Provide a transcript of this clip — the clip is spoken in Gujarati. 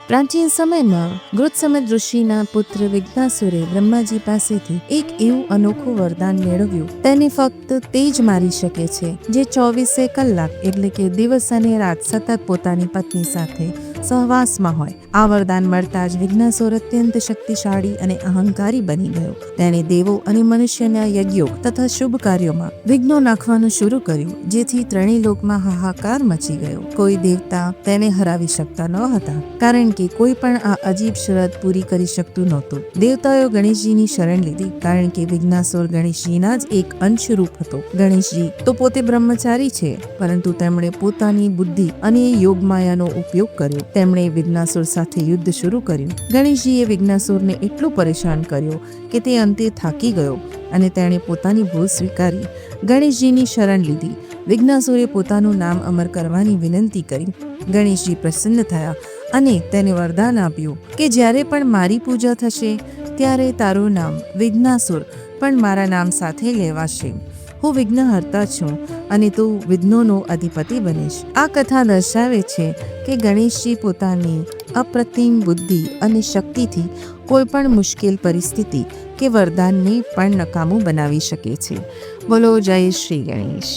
પ્રાચીન સમયમાં ગૃત્સમત ઋષિના પુત્ર વિઘ્નાસુરે બ્રહ્માજી પાસેથી એક એવું અનોખું વરદાન મેળવ્યું. તેને ફક્ત તે જ મારી શકે છે જે 24 કલાક એટલે કે દિવસ અને રાત સતત પોતાની પત્ની સાથે સહવાસમાં હોય. આ વરદાન મળતા જ વિઘ્નાસુર અત્યંત શક્તિશાળી અને અહંકારી બની ગયો. તેણે દેવો અને મનુષ્યના યજ્ઞો તથા શુભ કાર્યોમાં વિઘ્નો નાખવાનું શરૂ કર્યું, જેથી ત્રણેય લોકમાં હાહાકાર મચી ગયો. કોઈ દેવતા તેને હરાવી શકતા ન હતા, કારણ કે કોઈ પણ આ અજીબ શરત પૂરી કરી શકતું નહોતું. દેવતાઓ ગણેશજીની શરણ લીધી, કારણ કે વિઘ્નાસુર ગણેશજીના જ એક અંશરૂપ હતો. ગણેશજી તો પોતે બ્રહ્મચારી છે, પરંતુ તેમણે પોતાની બુદ્ધિ અને યોગમાયાનો ઉપયોગ કર્યો. તેમણે વિઘ્નાસુર સાથે યુદ્ધ શરૂ કર્યું. ગણેશજીએ વિઘ્નાસુરને એટલું પરેશાન કર્યો કે તે અંતે થાકી ગયો અને તેણે પોતાની ભૂલ સ્વીકારી ગણેશજીની શરણ લીધી. વિઘ્નાસુરે પોતાનું નામ અમર કરવાની વિનંતી કરી. ગણેશજી પ્રસન્ન થયા અને તેને વરદાન આપ્યું કે જ્યારે પણ મારી પૂજા થશે ત્યારે તારું નામ વિઘ્નાસુર પણ મારા નામ સાથે લેવાશે. હું વિઘ્નહર્તા છું અને તું વિઘ્નોનો અધિપતિ બનીશ. આ કથા દર્શાવે છે કે ગણેશજી પોતાની અપ્રતિમ બુદ્ધિ અને શક્તિથી કોઈ પણ મુશ્કેલ પરિસ્થિતિ કે વરદાનને પણ નકામું બનાવી શકે છે. બોલો જય શ્રી ગણેશ.